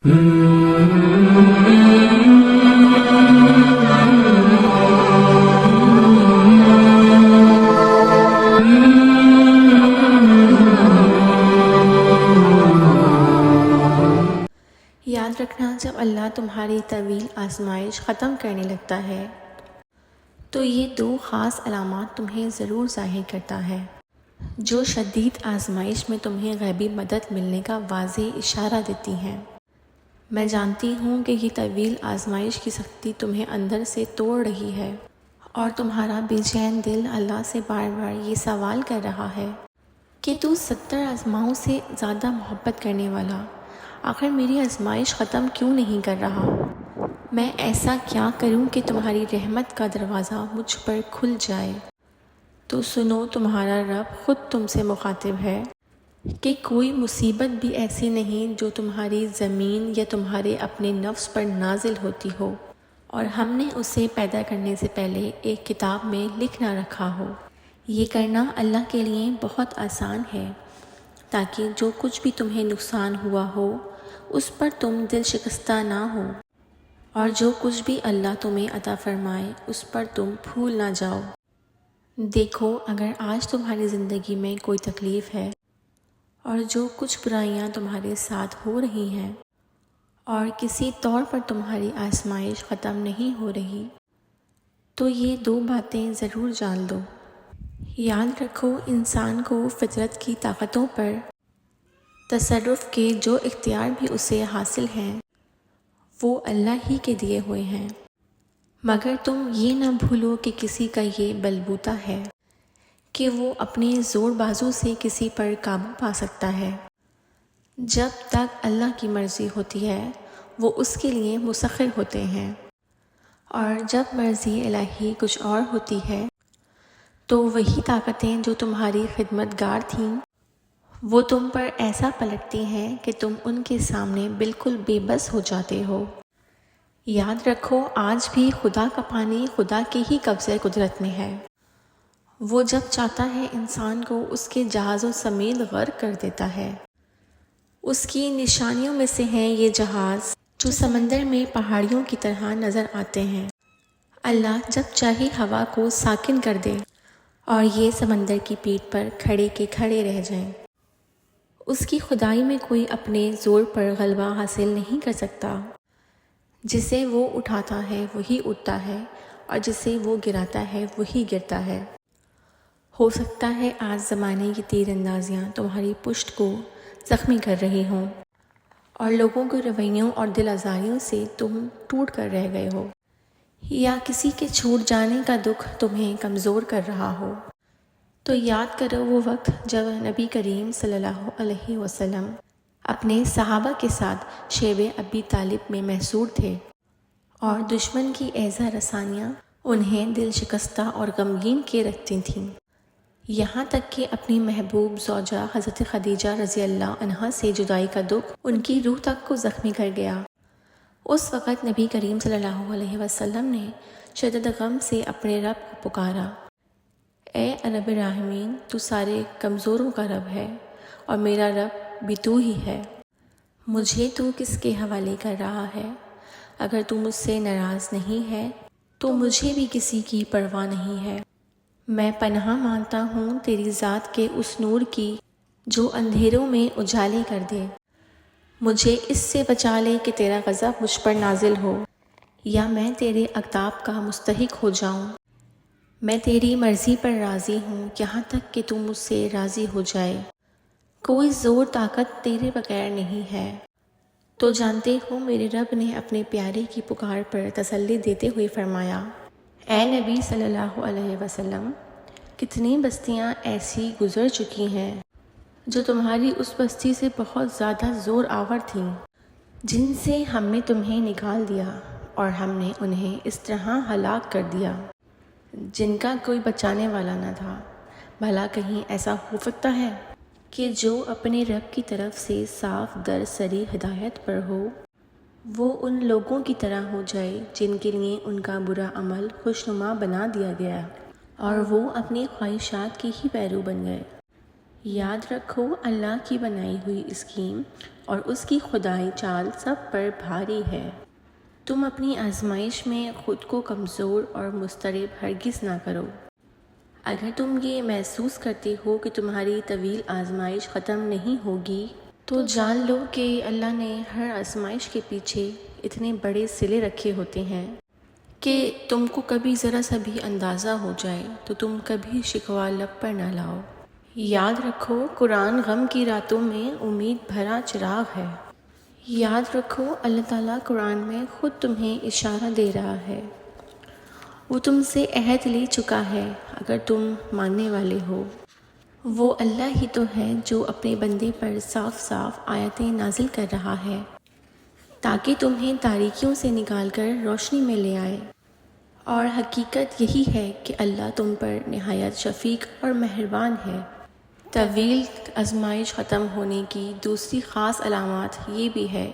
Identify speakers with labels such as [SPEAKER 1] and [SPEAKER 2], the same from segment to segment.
[SPEAKER 1] یاد رکھنا، جب اللہ تمہاری طویل آزمائش ختم کرنے لگتا ہے تو یہ دو خاص علامات تمہیں ضرور ظاہر کرتا ہے جو شدید آزمائش میں تمہیں غیبی مدد ملنے کا واضح اشارہ دیتی ہیں۔ میں جانتی ہوں کہ یہ طویل آزمائش کی سختی تمہیں اندر سے توڑ رہی ہے اور تمہارا بے چین دل اللہ سے بار بار یہ سوال کر رہا ہے کہ تو 70 آزماؤں سے زیادہ محبت کرنے والا آخر میری آزمائش ختم کیوں نہیں کر رہا؟ میں ایسا کیا کروں کہ تمہاری رحمت کا دروازہ مجھ پر کھل جائے؟ تو سنو، تمہارا رب خود تم سے مخاطب ہے کہ کوئی مصیبت بھی ایسی نہیں جو تمہاری زمین یا تمہارے اپنے نفس پر نازل ہوتی ہو اور ہم نے اسے پیدا کرنے سے پہلے ایک کتاب میں لکھ نہ رکھا ہو۔ یہ کرنا اللہ کے لیے بہت آسان ہے تاکہ جو کچھ بھی تمہیں نقصان ہوا ہو اس پر تم دل شکستہ نہ ہو، اور جو کچھ بھی اللہ تمہیں عطا فرمائے اس پر تم بھول نہ جاؤ۔ دیکھو، اگر آج تمہاری زندگی میں کوئی تکلیف ہے اور جو کچھ برائیاں تمہارے ساتھ ہو رہی ہیں اور کسی طور پر تمہاری آزمائش ختم نہیں ہو رہی، تو یہ دو باتیں ضرور جان لو۔ یاد رکھو، انسان کو فطرت کی طاقتوں پر تصرف کے جو اختیار بھی اسے حاصل ہیں وہ اللہ ہی کے دیے ہوئے ہیں، مگر تم یہ نہ بھولو کہ کسی کا یہ بلبوتا ہے کہ وہ اپنے زور بازو سے کسی پر قابو پا سکتا ہے۔ جب تک اللہ کی مرضی ہوتی ہے وہ اس کے لیے مسخر ہوتے ہیں، اور جب مرضی الہی کچھ اور ہوتی ہے تو وہی طاقتیں جو تمہاری خدمت گار تھیں وہ تم پر ایسا پلٹتی ہیں کہ تم ان کے سامنے بالکل بے بس ہو جاتے ہو۔ یاد رکھو، آج بھی خدا کا پانی خدا کے ہی قبضۂ قدرت میں ہے۔ وہ جب چاہتا ہے انسان کو اس کے جہازوں سمیت غرق کر دیتا ہے۔ اس کی نشانیوں میں سے ہیں یہ جہاز جو سمندر میں پہاڑیوں کی طرح نظر آتے ہیں۔ اللہ جب چاہے ہوا کو ساکن کر دے اور یہ سمندر کی پیٹھ پر کھڑے کے کھڑے رہ جائیں۔ اس کی خدائی میں کوئی اپنے زور پر غلبہ حاصل نہیں کر سکتا۔ جسے وہ اٹھاتا ہے وہی اٹھتا ہے، اور جسے وہ گراتا ہے وہی گرتا ہے۔ ہو سکتا ہے آج زمانے کی تیر اندازیاں تمہاری پشت کو زخمی کر رہی ہوں اور لوگوں کے رویوں اور دل آزاریوں سے تم ٹوٹ کر رہ گئے ہو، یا کسی کے چھوٹ جانے کا دکھ تمہیں کمزور کر رہا ہو، تو یاد کرو وہ وقت جب نبی کریم صلی اللہ علیہ وسلم اپنے صحابہ کے ساتھ شیب ابی طالب میں محصور تھے اور دشمن کی ایذا رسانیاں انہیں دل شکستہ اور غمگین کیے رکھتی تھیں، یہاں تک کہ اپنی محبوب زوجہ حضرت خدیجہ رضی اللہ عنہا سے جدائی کا دکھ ان کی روح تک کو زخمی کر گیا۔ اس وقت نبی کریم صلی اللہ علیہ وسلم نے شدید غم سے اپنے رب کو پکارا، اے رب الراحمین، تو سارے کمزوروں کا رب ہے اور میرا رب بھی تو ہی ہے، مجھے تو کس کے حوالے کر رہا ہے؟ اگر تو مجھ سے ناراض نہیں ہے تو مجھے بھی کسی کی پرواہ نہیں ہے۔ میں پناہ مانگتا ہوں تیری ذات کے اس نور کی جو اندھیروں میں اجالے کر دے، مجھے اس سے بچا لے کہ تیرا غضب مجھ پر نازل ہو یا میں تیرے عذاب کا مستحق ہو جاؤں۔ میں تیری مرضی پر راضی ہوں یہاں تک کہ تو مجھ سے راضی ہو جائے، کوئی زور طاقت تیرے بغیر نہیں ہے۔ تو جانتے ہو میرے رب نے اپنے پیارے کی پکار پر تسلی دیتے ہوئے فرمایا، اے نبی صلی اللہ علیہ وسلم، کتنی بستیاں ایسی گزر چکی ہیں جو تمہاری اس بستی سے بہت زیادہ زور آور تھیں، جن سے ہم نے تمہیں نکال دیا اور ہم نے انہیں اس طرح ہلاک کر دیا جن کا کوئی بچانے والا نہ تھا۔ بھلا کہیں ایسا ہو سکتا ہے کہ جو اپنے رب کی طرف سے صاف در سری ہدایت پر ہو وہ ان لوگوں کی طرح ہو جائے جن کے لیے ان کا برا عمل خوشنما بنا دیا گیا اور وہ اپنی خواہشات کے ہی پیرو بن گئے۔ یاد رکھو، اللہ کی بنائی ہوئی اسکیم اور اس کی خدائی چال سب پر بھاری ہے۔ تم اپنی آزمائش میں خود کو کمزور اور مضطرب ہرگز نہ کرو۔ اگر تم یہ محسوس کرتے ہو کہ تمہاری طویل آزمائش ختم نہیں ہوگی تو جان لو کہ اللہ نے ہر آزمائش کے پیچھے اتنے بڑے صلے رکھے ہوتے ہیں کہ تم کو کبھی ذرا سا بھی اندازہ ہو جائے تو تم کبھی شکوہ لب پر نہ لاؤ۔ یاد رکھو قرآن غم کی راتوں میں امید بھرا چراغ ہے۔ یاد رکھو اللہ تعالیٰ قرآن میں خود تمہیں اشارہ دے رہا ہے، وہ تم سے عہد لے چکا ہے اگر تم ماننے والے ہو۔ وہ اللہ ہی تو ہے جو اپنے بندے پر صاف صاف آیتیں نازل کر رہا ہے تاکہ تمہیں تاریکیوں سے نکال کر روشنی میں لے آئے، اور حقیقت یہی ہے کہ اللہ تم پر نہایت شفیق اور مہربان ہے۔ طویل آزمائش ختم ہونے کی دوسری خاص علامات یہ بھی ہے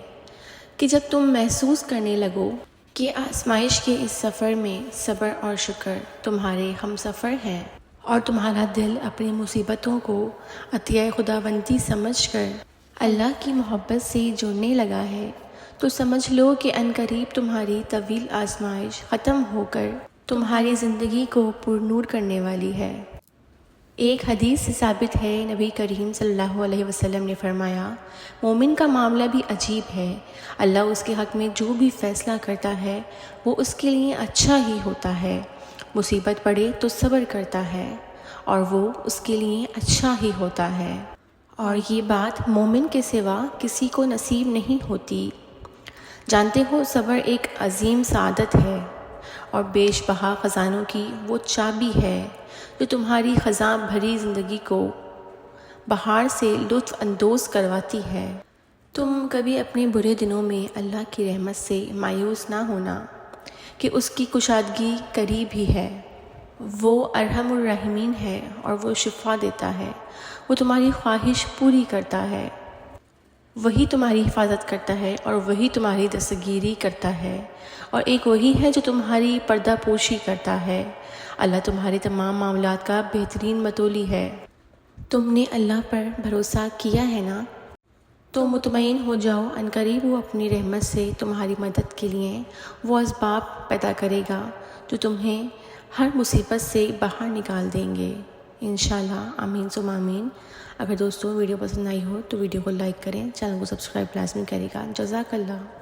[SPEAKER 1] کہ جب تم محسوس کرنے لگو کہ آزمائش کے اس سفر میں صبر اور شکر تمہارے ہم سفر ہیں اور تمہارا دل اپنی مصیبتوں کو عطیہ خداوندی سمجھ کر اللہ کی محبت سے جڑنے لگا ہے، تو سمجھ لو کہ عنقریب تمہاری طویل آزمائش ختم ہو کر تمہاری زندگی کو پر نور کرنے والی ہے۔ ایک حدیث سے ثابت ہے، نبی کریم صلی اللہ علیہ وسلم نے فرمایا، مومن کا معاملہ بھی عجیب ہے، اللہ اس کے حق میں جو بھی فیصلہ کرتا ہے وہ اس کے لیے اچھا ہی ہوتا ہے۔ مصیبت پڑے تو صبر کرتا ہے اور وہ اس کے لیے اچھا ہی ہوتا ہے، اور یہ بات مومن کے سوا کسی کو نصیب نہیں ہوتی۔ جانتے ہو صبر ایک عظیم سعادت ہے اور بیش بہا خزانوں کی وہ چابی ہے جو تمہاری خزاں بھری زندگی کو بہار سے لطف اندوز کرواتی ہے۔ تم کبھی اپنے برے دنوں میں اللہ کی رحمت سے مایوس نہ ہونا کہ اس کی کشادگی قریب ہی ہے۔ وہ ارحم الراحمین ہے اور وہ شفا دیتا ہے، وہ تمہاری خواہش پوری کرتا ہے، وہی تمہاری حفاظت کرتا ہے اور وہی تمہاری دستگیری کرتا ہے، اور ایک وہی ہے جو تمہاری پردہ پوشی کرتا ہے۔ اللہ تمہارے تمام معاملات کا بہترین متولی ہے۔ تم نے اللہ پر بھروسہ کیا ہے نا؟ تو مطمئن ہو جاؤ، عنقریب وہ اپنی رحمت سے تمہاری مدد کے لیے وہ اسباب پیدا کرے گا جو تمہیں ہر مصیبت سے باہر نکال دیں گے، انشاءاللہ۔ آمین ثم آمین۔ اگر دوستوں ویڈیو پسند آئی ہو تو ویڈیو کو لائک کریں، چینل کو سبسکرائب لازمی کرے گا۔ جزاک اللہ۔